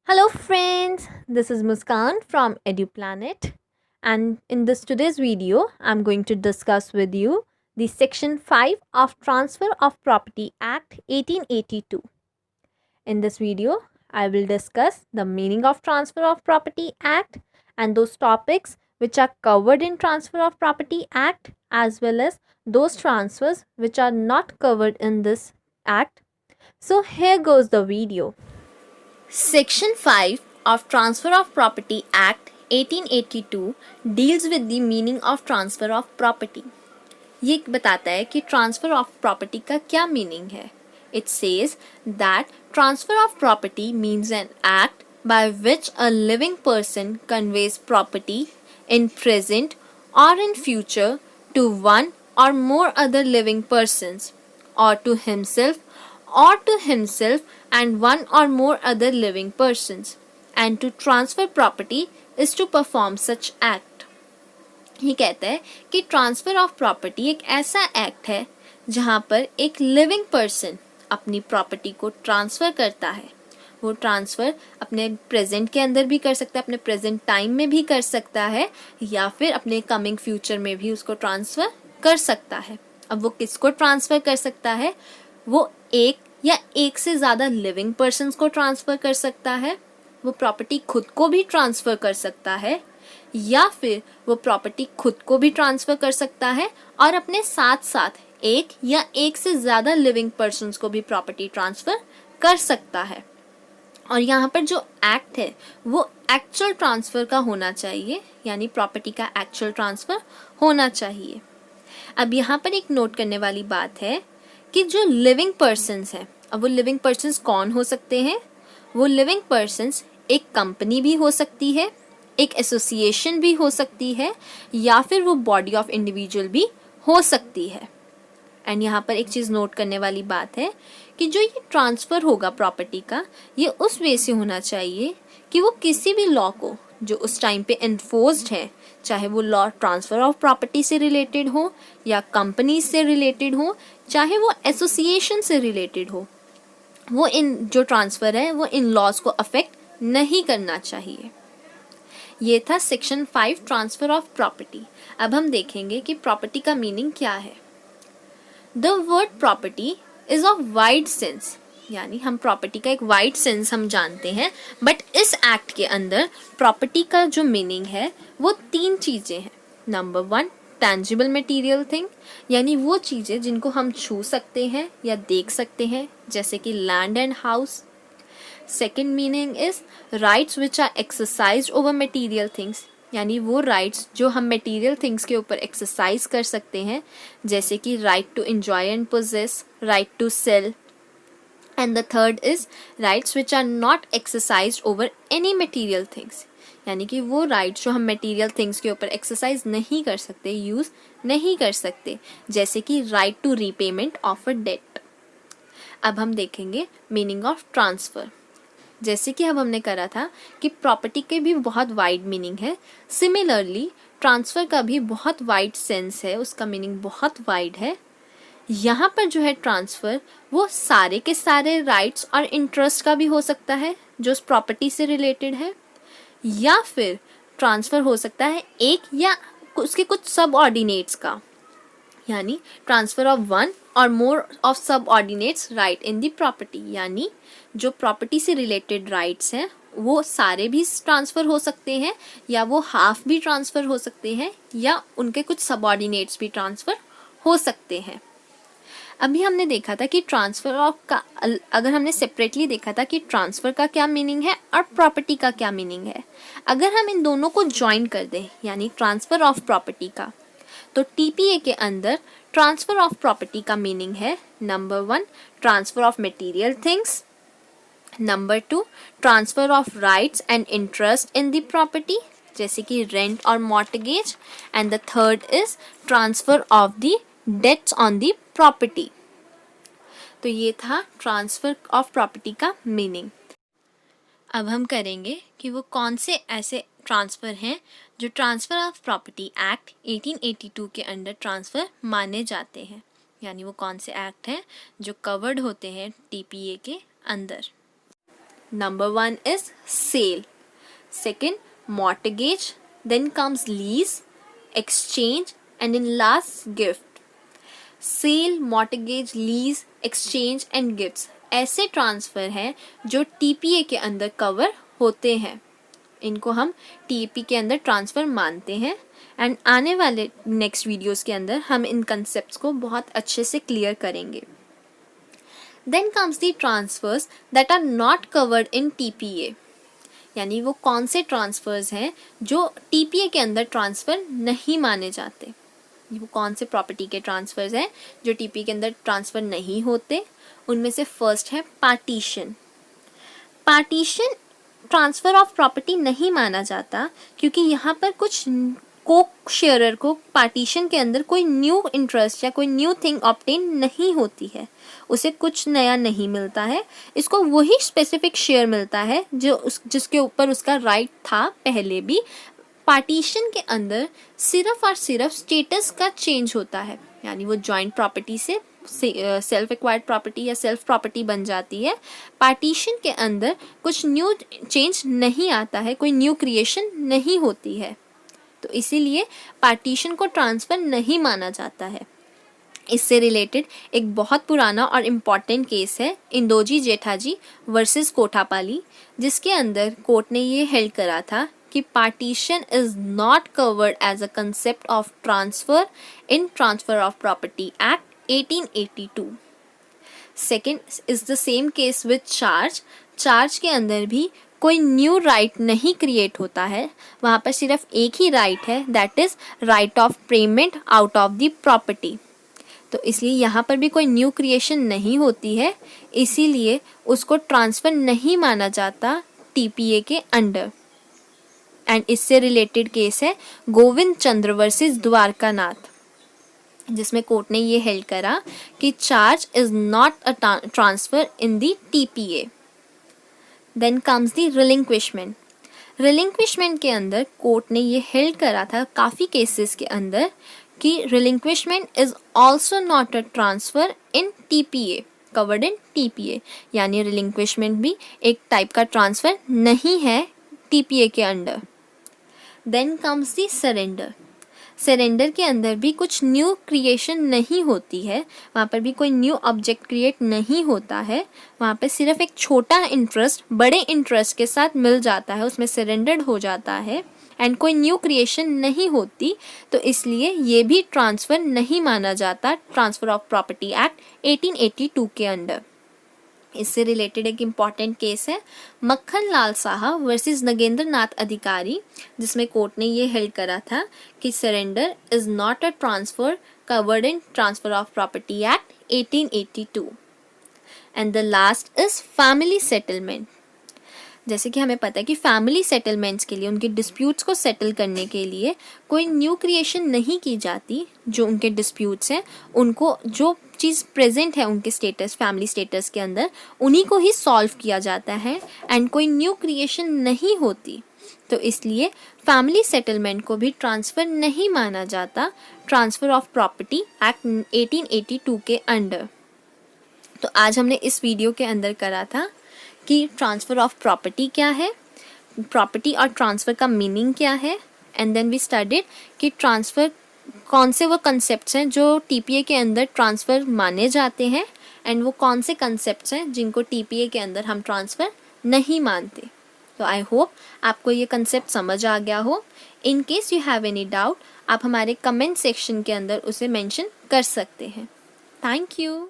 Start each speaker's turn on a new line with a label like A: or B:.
A: Hello friends, this is Muskan from EduPlanet, and in this today's video I'm going to discuss with you the section 5 of Transfer of Property Act 1882. In this video I will discuss the meaning of Transfer of Property Act and those topics which are covered in Transfer of Property Act, as well as those transfers which are not covered in this act. So here goes the video. Section 5 of Transfer of Property Act 1882 deals with the meaning of transfer of property. ये बताता है कि transfer of property का क्या meaning है. It says that transfer of property means an act by which a living person conveys property in present or in future to one or more other living persons, or to himself and one or more other living persons, and to transfer property is to perform such act. ये कहता है कि transfer of property एक ऐसा act है जहाँ पर एक लिविंग पर्सन अपनी प्रॉपर्टी को ट्रांसफर करता है. वो ट्रांसफर अपने प्रेजेंट के अंदर भी कर सकता है, अपने प्रेजेंट टाइम में भी कर सकता है, या फिर अपने कमिंग फ्यूचर में भी उसको ट्रांसफर कर सकता है. अब वो किसको ट्रांसफर कर सकता है? वो एक या एक से ज़्यादा लिविंग पर्सन्स को ट्रांसफ़र कर सकता है, वो प्रॉपर्टी खुद को भी ट्रांसफ़र कर सकता है, या फिर वो प्रॉपर्टी खुद को भी ट्रांसफ़र कर सकता है और अपने साथ साथ एक या एक से ज़्यादा लिविंग पर्सन्स को भी प्रॉपर्टी ट्रांसफ़र कर सकता है. और यहाँ पर जो एक्ट है वो एक्चुअल ट्रांसफ़र का होना चाहिए, यानी प्रॉपर्टी का एक्चुअल ट्रांसफ़र होना चाहिए. अब यहाँ पर एक नोट करने वाली बात है कि जो लिविंग पर्सन्स हैं, अब वो लिविंग पर्सन्स कौन हो सकते हैं? वो लिविंग पर्सन्स एक कंपनी भी हो सकती है, एक एसोसिएशन भी हो सकती है, या फिर वो बॉडी ऑफ इंडिविजुअल भी हो सकती है. एंड यहाँ पर एक चीज़ नोट करने वाली बात है कि जो ये ट्रांसफ़र होगा प्रॉपर्टी का, ये उस वे से होना चाहिए कि वो किसी भी लॉ को जो उस टाइम पे इन्फोर्स्ड है, चाहे वो लॉ ट्रांसफ़र ऑफ प्रॉपर्टी से रिलेटेड हो या कंपनी से रिलेटेड हो, चाहे वो एसोसिएशन से रिलेटेड हो, वो इन जो ट्रांसफ़र है वो इन लॉज को अफेक्ट नहीं करना चाहिए. ये था सेक्शन 5 ट्रांसफ़र ऑफ प्रॉपर्टी. अब हम देखेंगे कि प्रॉपर्टी का मीनिंग क्या है. The word property is of wide sense, यानी हम प्रॉपर्टी का एक वाइड सेंस हम जानते हैं, बट इस एक्ट के अंदर प्रॉपर्टी का जो मीनिंग है वो 3 चीज़ें हैं. नंबर 1, टैंजिबल मटेरियल थिंग, यानी वो चीज़ें जिनको हम छू सकते हैं या देख सकते हैं, जैसे कि land and house. Second meaning is rights which are exercise over material things, यानी वो राइट्स जो हम मटेरियल थिंग्स के ऊपर एक्सरसाइज कर सकते हैं, जैसे कि right to enjoy and possess, right to sell. And the third is rights which are not exercise over any material things, यानी कि वो राइट्स जो हम मटेरियल थिंग्स के ऊपर एक्सरसाइज नहीं कर सकते, यूज़ नहीं कर सकते, जैसे कि right to repayment of a debt. अब हम देखेंगे मीनिंग ऑफ ट्रांसफ़र. जैसे कि अब हमने करा था कि प्रॉपर्टी के भी बहुत वाइड मीनिंग है, सिमिलरली ट्रांसफ़र का भी बहुत वाइड सेंस है, उसका मीनिंग बहुत वाइड है. यहाँ पर जो है ट्रांसफ़र वो सारे के सारे राइट्स और इंटरेस्ट का भी हो सकता है जो उस प्रॉपर्टी से रिलेटेड है, या फिर ट्रांसफ़र हो सकता है एक या उसके कुछ सब ऑर्डिनेट्स का, यानी ट्रांसफ़र ऑफ वन और मोर ऑफ सब ordinates right in the property, यानी जो प्रॉपर्टी से रिलेटेड राइट्स हैं वो सारे भी ट्रांसफ़र हो सकते हैं, या वो हाफ भी ट्रांसफ़र हो सकते हैं, या उनके कुछ सब ऑर्डिनेट्स भी ट्रांसफ़र हो सकते हैं. अभी हमने देखा था कि ट्रांसफ़र ऑफ का, अगर हमने सेपरेटली देखा था कि ट्रांसफ़र का क्या मीनिंग है और प्रॉपर्टी का क्या मीनिंग है. अगर हम इन दोनों को ज्वाइन कर दें, यानी ट्रांसफ़र ऑफ प्रॉपर्टी का, तो टीपीए के अंदर ट्रांसफ़र ऑफ प्रॉपर्टी का मीनिंग है number 1, transfer of material things, number 2, transfer of rights and interest in the property, जैसे कि रेंट और mortgage, and the third is transfer of the debts on the property. तो ये था transfer of property का meaning. अब हम करेंगे कि वो कौन से ऐसे ट्रांसफ़र हैं जो ट्रांसफ़र ऑफ प्रॉपर्टी एक्ट 1882 के अंडर ट्रांसफ़र माने जाते हैं. यानी वो कौन से एक्ट हैं जो कवर्ड होते हैं टीपीए के अंदर। Number 1 is sale, second mortgage, then comes lease, exchange and in last gift. Sale, mortgage, lease, exchange and gifts ऐसे ट्रांसफ़र हैं जो टीपीए के अंदर कवर होते हैं। इनको हम टीपी के अंदर ट्रांसफ़र मानते हैं एंड आने वाले नेक्स्ट वीडियोस के अंदर हम इन कंसेप्ट्स को बहुत अच्छे से क्लियर करेंगे। Then comes the transfers that are not covered in TPA, यानी वो कौन से ट्रांसफर्स हैं जो टीपीए के अंदर ट्रांसफ़र नहीं माने जाते। वो कौन से प्रॉपर्टी के ट्रांसफर्स हैं जो टीपीए के अंदर ट्रांसफ़र नहीं होते। उनमें से फर्स्ट है partition. Partition transfer of property नहीं माना जाता क्योंकि यहाँ पर कुछ को शेयरर को पार्टीशन के अंदर कोई न्यू इंटरेस्ट या कोई न्यू थिंग ऑब्टेन नहीं होती है, उसे कुछ नया नहीं मिलता है, इसको वही स्पेसिफिक शेयर मिलता है जो जिसके ऊपर उसका राइट था पहले भी। पार्टीशन के अंदर सिर्फ और सिर्फ स्टेटस का चेंज होता है, यानी वो जॉइंट प्रॉपर्टी से सेल्फ एक्वायर्ड प्रॉपर्टी या सेल्फ प्रॉपर्टी बन जाती है। पार्टीशन के अंदर कुछ न्यू चेंज नहीं आता है, कोई न्यू क्रिएशन नहीं होती है, तो इसीलिए पार्टीशन को ट्रांसफ़र नहीं माना जाता है। इससे रिलेटेड एक बहुत पुराना और इम्पॉर्टेंट केस है इंदोजी जेठाजी वर्सेस कोठापाली, जिसके अंदर कोर्ट ने ये हेल्ड करा था कि partition is not covered as a concept of transfer in transfer of property act 1882। Second is the same case with charge. Charge के अंदर भी कोई न्यू राइट नहीं क्रिएट होता है, वहाँ पर सिर्फ एक ही राइट है, that is right of payment out of the property. तो इसलिए यहाँ पर भी कोई न्यू क्रिएशन नहीं होती है, इसीलिए उसको ट्रांसफ़र नहीं माना जाता टीपीए के अंडर। एंड इससे रिलेटेड केस है गोविंद चंद्र वर्सेस द्वारकानाथ, जिसमें कोर्ट ने ये हेल्ड करा कि charge is not a transfer in the TPA. Then comes the relinquishment. Relinquishment के अंदर कोर्ट ने ये हेल्ड करा था काफ़ी केसेस के अंदर कि relinquishment is also not a transfer in TPA, covered in TPA, यानी रिलिंक्विशमेंट भी एक टाइप का ट्रांसफ़र नहीं है टीपीए के under. Then comes the surrender. Surrender के अंदर भी कुछ न्यू क्रिएशन नहीं होती है, वहाँ पर भी कोई न्यू ऑब्जेक्ट क्रिएट नहीं होता है, वहाँ पे सिर्फ एक छोटा इंटरेस्ट बड़े इंटरेस्ट के साथ मिल जाता है, उसमें सरेंडर्ड हो जाता है एंड कोई न्यू क्रिएशन नहीं होती, तो इसलिए ये भी ट्रांसफ़र नहीं माना जाता ट्रांसफ़र ऑफ प्रॉपर्टी एक्ट 1882 के अंडर। इससे रिलेटेड एक इम्पॉर्टेंट केस है मक्खन लाल साहा वर्सेस नगेंद्र नाथ अधिकारी, जिसमें कोर्ट ने ये हेल्ड करा था कि surrender is not a transfer covered in transfer of property act 1882। And the last is family settlement. जैसे कि हमें पता है कि फैमिली सेटलमेंट्स के लिए, उनके डिस्प्यूट्स को सेटल करने के लिए कोई न्यू क्रिएशन नहीं की जाती। जो उनके डिस्प्यूट्स हैं उनको जो चीज़ प्रेजेंट है उनके स्टेटस, फैमिली स्टेटस के अंदर, उन्हीं को ही सॉल्व किया जाता है एंड कोई न्यू क्रिएशन नहीं होती, तो इसलिए फैमिली सेटलमेंट को भी ट्रांसफ़र नहीं माना जाता ट्रांसफ़र ऑफ प्रॉपर्टी एक्ट 1882 के अंडर। तो आज हमने इस वीडियो के अंदर करा था कि ट्रांसफ़र ऑफ प्रॉपर्टी क्या है, प्रॉपर्टी और ट्रांसफ़र का मीनिंग क्या है, एंड देन वी स्टडीड कि ट्रांसफ़र कौन से वो कंसेप्ट्स हैं जो टीपीए के अंदर ट्रांसफ़र माने जाते हैं एंड वो कौन से कंसेप्ट्स हैं जिनको टीपीए के अंदर हम ट्रांसफ़र नहीं मानते। तो आई होप आपको ये कंसेप्ट समझ आ गया हो। In case you have any doubt आप हमारे कमेंट सेक्शन के अंदर उसे मेंशन कर सकते हैं। Thank you.